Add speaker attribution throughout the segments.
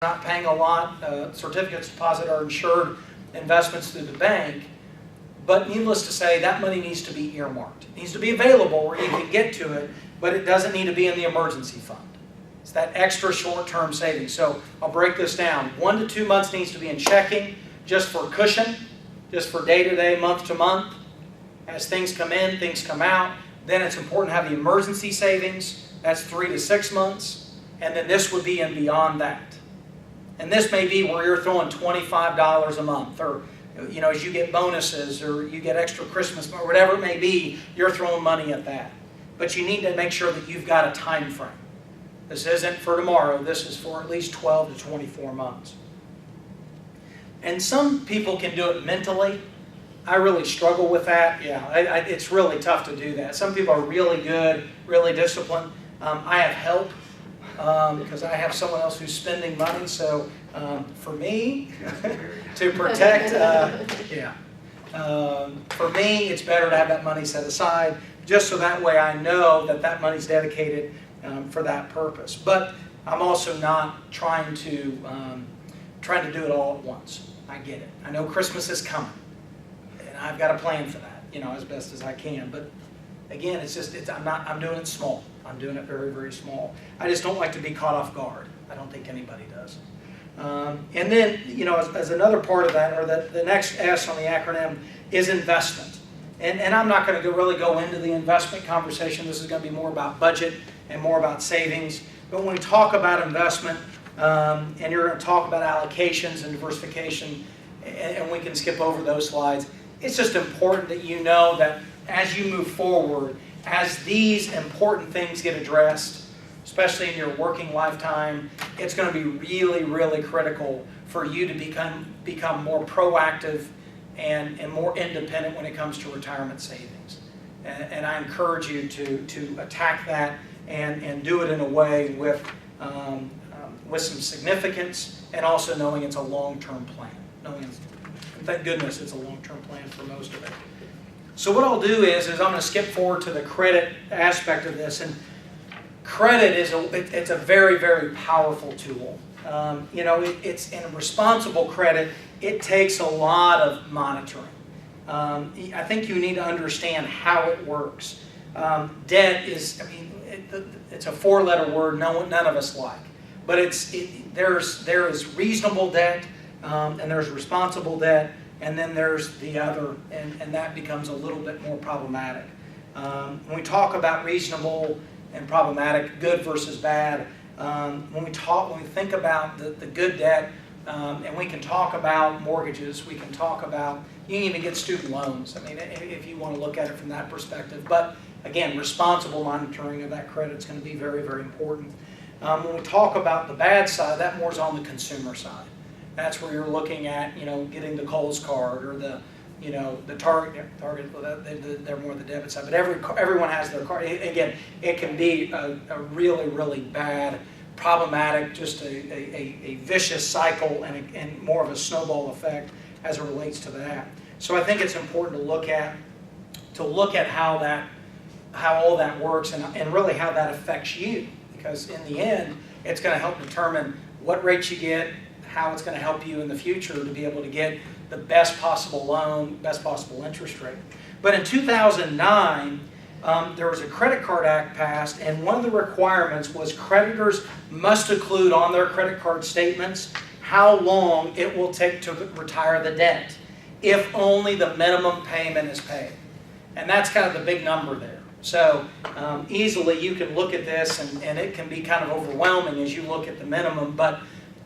Speaker 1: not paying a lot. Certificates of deposit are insured investments through the bank. But needless to say, that money needs to be earmarked. It needs to be available where you can get to it, but it doesn't need to be in the emergency fund. It's that extra short-term savings. So I'll break this down. 1 to 2 months needs to be in checking, just for cushion, just for day-to-day, month-to-month. As things come in, things come out. Then it's important to have the emergency savings. That's 3 to 6 months. And then this would be and beyond that. And this may be where you're throwing $25 a month, or as you get bonuses, or you get extra Christmas, or whatever it may be, you're throwing money at that. But you need to make sure that you've got a time frame. This isn't for tomorrow. This is for at least 12 to 24 months. And some people can do it mentally. I really struggle with that. Yeah, it's really tough to do that. Some people are really good, really disciplined. I have help because I have someone else who's spending money. So for me, to protect, for me, it's better to have that money set aside, just so that way I know that that money's dedicated for that purpose. But I'm also not trying to do it all at once. I get it. I know Christmas is coming, and I've got a plan for that, as best as I can. But again, I'm doing it small. I'm doing it very, very small. I just don't like to be caught off guard. I don't think anybody does. And then, as another part of that, or the next S on the acronym, is investment. And I'm not going to really go into the investment conversation. This is going to be more about budget and more about savings. But when we talk about investment, and you're going to talk about allocations and diversification, and we can skip over those slides, it's just important that you know that as you move forward, as these important things get addressed, especially in your working lifetime, it's going to be really, really critical for you to become more proactive and more independent when it comes to retirement savings. And I encourage you to attack that and do it in a way with some significance, and also knowing it's a long-term plan. Thank goodness it's a long-term plan for most of it. So what I'll do is I'm going to skip forward to the credit aspect of this. And credit it's a very, very powerful tool. It's in responsible credit. It takes a lot of monitoring. I think you need to understand how it works. Debt is, it's a 4-letter word none of us like. But there is reasonable debt, and there's responsible debt, and then there's the other, and that becomes a little bit more problematic. When we talk about reasonable and problematic, good versus bad, when we think about the good debt, and we can talk about mortgages, we can talk about, you can even get student loans, if you want to look at it from that perspective. But again, responsible monitoring of that credit is going to be very, very important. When we talk about the bad side, that more is on the consumer side. That's where you're looking at, getting the Kohl's card, or the Target. They're more the debit side. But everyone has their card. Again, it can be a really, really bad, problematic, just a vicious cycle, and more of a snowball effect as it relates to that. So I think it's important to look at how all that works, and really how that affects you, because in the end, it's going to help determine what rates you get, how it's going to help you in the future to be able to get the best possible loan, best possible interest rate. But in 2009, there was a Credit Card Act passed, and one of the requirements was creditors must include on their credit card statements how long it will take to retire the debt, if only the minimum payment is paid. And that's kind of the big number there. So easily you can look at this, and it can be kind of overwhelming as you look at the minimum, but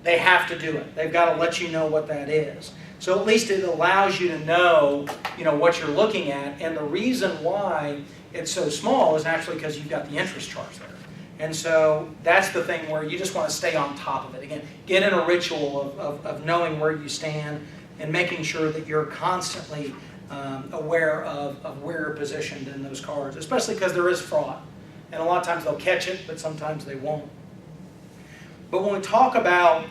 Speaker 1: they have to do it. They've got to let you know what that is. So at least it allows you to know, what you're looking at. And the reason why it's so small is actually because you've got the interest charge there. And so that's the thing where you just want to stay on top of it. Again, get in a ritual of knowing where you stand, and making sure that you're constantly aware of where you're positioned in those cards, especially because there is fraud. And a lot of times they'll catch it, but sometimes they won't. But when we talk about,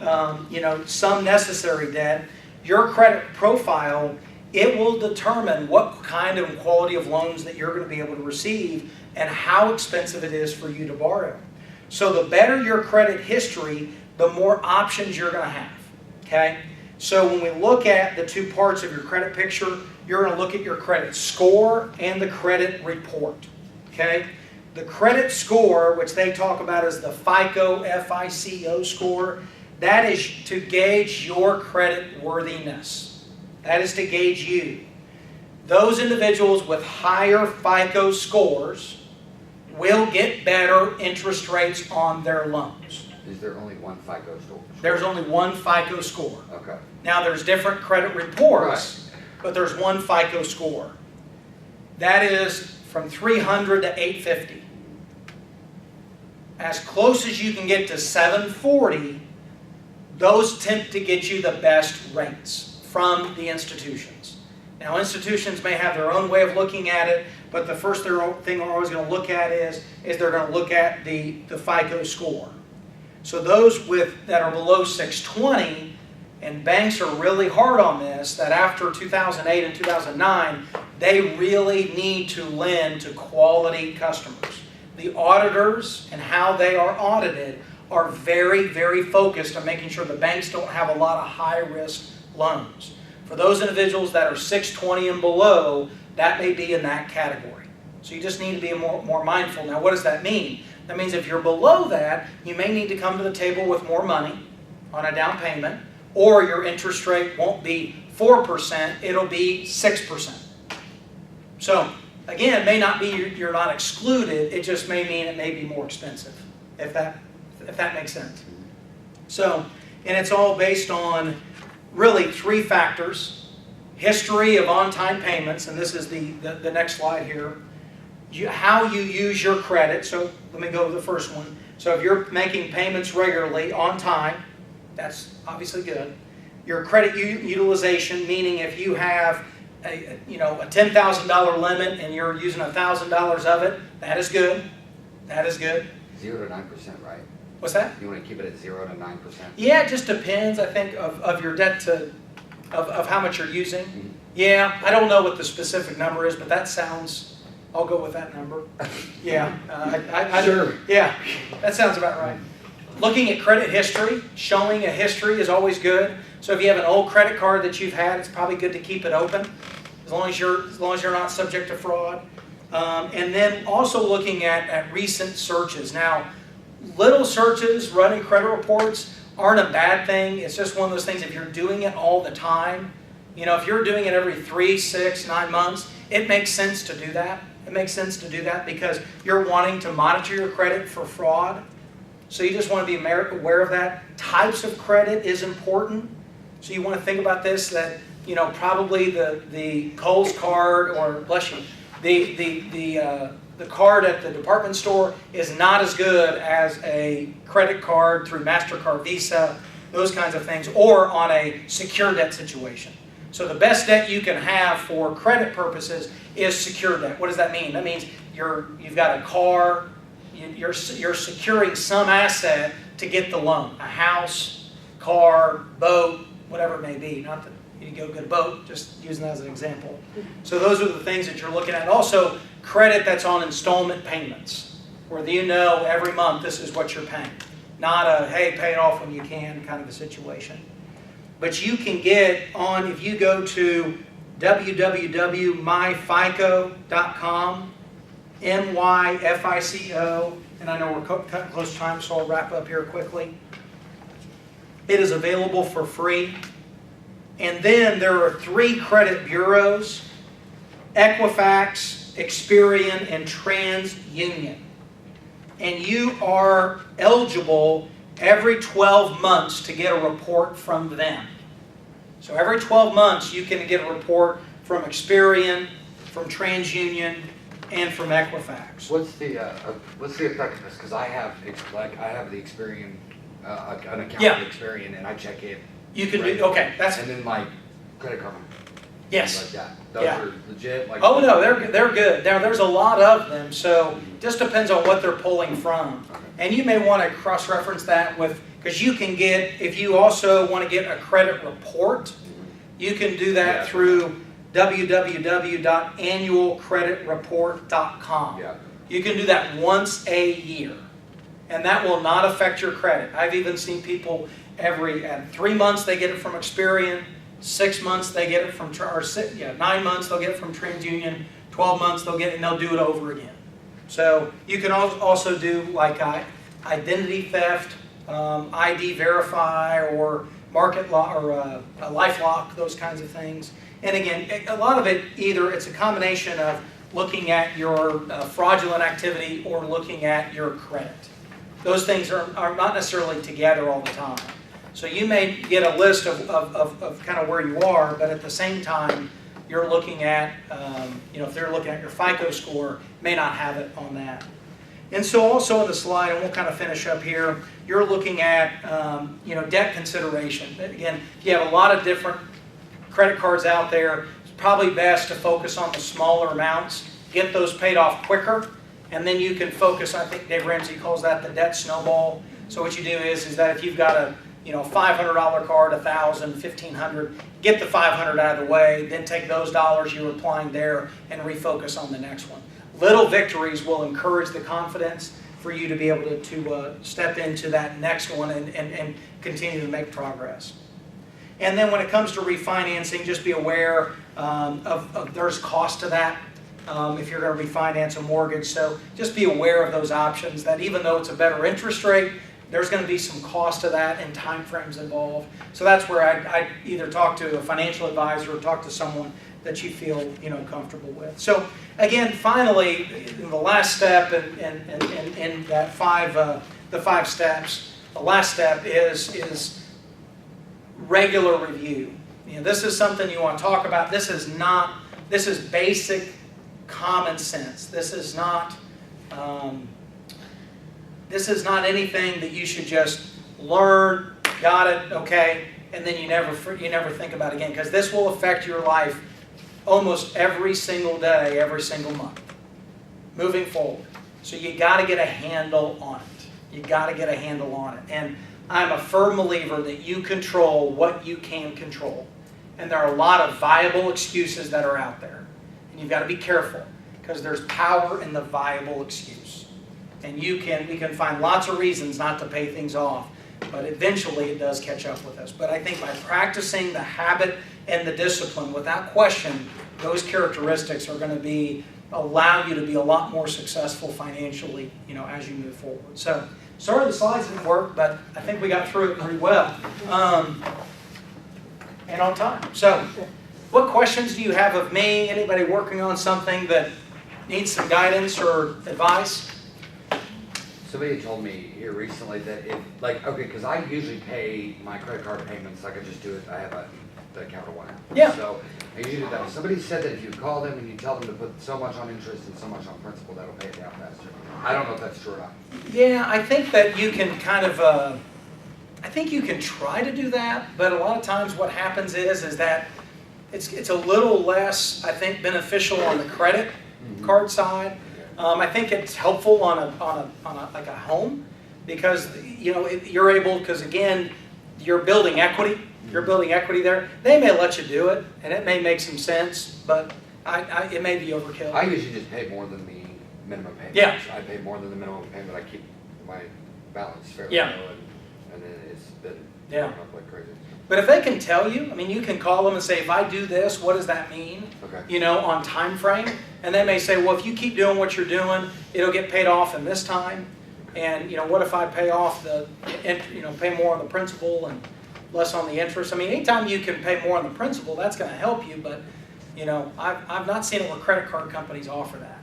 Speaker 1: some necessary debt, your credit profile, it will determine what kind of quality of loans that you're going to be able to receive, and how expensive it is for you to borrow. So the better your credit history, the more options you're going to have, okay? So when we look at the two parts of your credit picture, you're going to look at your credit score and the credit report, okay? The credit score, which they talk about as the FICO, F-I-C-O score, that is to gauge your credit worthiness. That is to gauge you. Those individuals with higher FICO scores will get better interest rates on their loans.
Speaker 2: Is there only one FICO score?
Speaker 1: There's only one FICO score.
Speaker 2: Okay.
Speaker 1: Now there's different credit reports, but there's one FICO score. That is from 300 to 850. As close as you can get to 740, those tend to get you the best rates from the institutions. Now institutions may have their own way of looking at it, but the first thing they're always going to look at is they're going to look at the FICO score. So those that are below 620, and banks are really hard on this, that after 2008 and 2009, they really need to lend to quality customers. The auditors and how they are audited are very, very focused on making sure the banks don't have a lot of high-risk loans. For those individuals that are 620 and below, that may be in that category. So you just need to be more mindful. Now, what does that mean? That means if you're below that, you may need to come to the table with more money on a down payment, or your interest rate won't be 4%, it'll be 6%. So, again, it may not be you're not excluded, it just may mean it may be more expensive, if that makes sense. So, and it's all based on really three factors: history of on-time payments, and this is the next slide here. How you use your credit. So let me go to the first one. So if you're making payments regularly on time, that's obviously good. Your credit utilization, meaning if you have a $10,000 limit and you're using $1,000 of it, that is good. That is good.
Speaker 2: 0 to 9%, right?
Speaker 1: What's that?
Speaker 2: You want to keep it at 0 to 9%?
Speaker 1: Yeah, it just depends, I think, of your debt of how much you're using. Mm-hmm. Yeah, I don't know what the specific number is, but that sounds, I'll go with that number. Yeah.
Speaker 2: Sure.
Speaker 1: Yeah, that sounds about right. Looking at credit history, showing a history is always good. So if you have an old credit card that you've had, it's probably good to keep it open, as long as you're not subject to fraud. And then also looking at recent searches. Now, little searches, running credit reports aren't a bad thing. It's just one of those things, if you're doing it all the time, if you're doing it every 3, 6, 9 months, it makes sense to do that. It makes sense to do that because you're wanting to monitor your credit for fraud. So you just want to be aware of that. Types of credit is important. So you want to think about this, that probably the Kohl's card, or bless you, the card at the department store is not as good as a credit card through MasterCard, Visa, those kinds of things, or on a secure debt situation. So the best debt you can have for credit purposes is secure debt. What does that mean? That means you've got a car, you're securing some asset to get the loan. A house, car, boat, whatever it may be. Not that you go get a boat, just using that as an example. So those are the things that you're looking at. Also, credit that's on installment payments, where every month this is what you're paying. Not a, hey, pay it off when you can kind of a situation. But you can get on, if you go to www.myfico.com, MYFICO, and I know we're cutting close to time, so I'll wrap up here quickly. It is available for free. And then there are 3 credit bureaus: Equifax, Experian, and TransUnion. And you are eligible every 12 months to get a report from them. So every 12 months you can get a report from Experian, from TransUnion, and from Equifax.
Speaker 2: What's the effectiveness? Because I have the Experian, an account with Experian, and I check it.
Speaker 1: You can do, okay,
Speaker 2: and then my credit card.
Speaker 1: Yes.
Speaker 2: Like that. Those are legit.
Speaker 1: Oh no, they're good. Now there's a lot of them, so it just depends on what they're pulling from. Okay. And you may want to cross-reference that with, because you can get, if you also want to get a credit report, you can do that through www.annualcreditreport.com. Yeah. You can do that once a year. and that will not affect your credit. I've even seen people at 3 months they get it from Experian, 6 months they get it from, 9 months they'll get it from TransUnion, 12 months they'll get it, and they'll do it over again. So you can also do like identity theft, ID verify, or market lock, or LifeLock, those kinds of things. And again, a lot of it, either it's a combination of looking at your fraudulent activity or looking at your credit. Those things are not necessarily together all the time. So you may get a list of kind of where you are, but at the same time, you're looking at, if they're looking at your FICO score, may not have it on that. And so also on the slide, and we'll kind of finish up here, you're looking at, debt consideration. Again, if you have a lot of different credit cards out there, it's probably best to focus on the smaller amounts, get those paid off quicker, and then you can focus, I think Dave Ramsey calls that the debt snowball. So what you do is that if you've got a $500 card, $1,000, $1,500, get the $500 out of the way, then take those dollars you're applying there and refocus on the next one. Little victories will encourage the confidence for you to be able to step into that next one and continue to make progress. And then when it comes to refinancing, just be aware of there's cost to that if you're going to refinance a mortgage. So just be aware of those options, that even though it's a better interest rate, there's going to be some cost to that and time frames involved. So that's where I'd either talk to a financial advisor or talk to someone that you feel comfortable with. So again, finally, the last step in that the 5 steps, the last step is regular review. This is something you want to talk about. This is basic common sense. This is not anything that you should just learn, got it, okay, and then you never think about it again, because this will affect your life almost every single day, every single month, moving forward. So you got to get a handle on it. You got to get a handle on it. And I'm a firm believer that you control what you can control. And there are a lot of viable excuses that are out there. And you've got to be careful, because there's power in the viable excuse. And we can find lots of reasons not to pay things off, but eventually it does catch up with us. But I think by practicing the habit and the discipline, without question, those characteristics are going to allow you to be a lot more successful financially, as you move forward. So, sorry the slides didn't work, but I think we got through it pretty well, and on time. So, what questions do you have of me? Anybody working on something that needs some guidance or advice?
Speaker 2: Somebody told me here recently that because I usually pay my credit card payments, I just do it, I have the account of one app.
Speaker 1: Yeah.
Speaker 2: So I usually do that. Somebody said that if you call them and you tell them to put so much on interest and so much on principal, that'll pay it down faster. I don't know if that's true or not.
Speaker 1: Yeah, I think that you can kind of, I think you can try to do that, but a lot of times what happens is that it's a little less, I think, beneficial on the credit card side. I think it's helpful on a home, because you're able, because again, you're building equity. You're building equity there. They may let you do it, and it may make some sense, but it may be overkill.
Speaker 2: I usually just pay more than the minimum payment.
Speaker 1: Yeah.
Speaker 2: I pay more than the minimum payment. I keep my balance fairly low, and then it's been going up like crazy.
Speaker 1: But if they can tell you, you can call them and say, if I do this, what does that mean?
Speaker 2: Okay.
Speaker 1: On time frame. And they may say, well, if you keep doing what you're doing, it'll get paid off in this time. And what if I pay off pay more on the principal and less on the interest? Anytime you can pay more on the principal, that's going to help you. But I've not seen it where credit card companies offer that.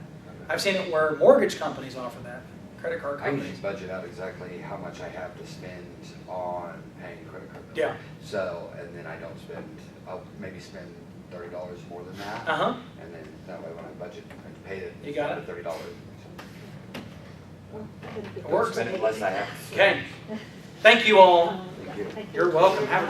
Speaker 1: I've seen it where mortgage companies offer that. Credit card companies.
Speaker 2: I usually budget out exactly how much I have to spend on paying credit card bills.
Speaker 1: Yeah.
Speaker 2: So, and then I don't spend, I'll maybe spend $30 more than that. And then that way when I budget, I pay it.
Speaker 1: You got it.
Speaker 2: $30.
Speaker 1: It works.
Speaker 2: Spend it less I have to spend.
Speaker 1: Okay. Thank you all.
Speaker 2: Thank you.
Speaker 1: You're welcome. Have a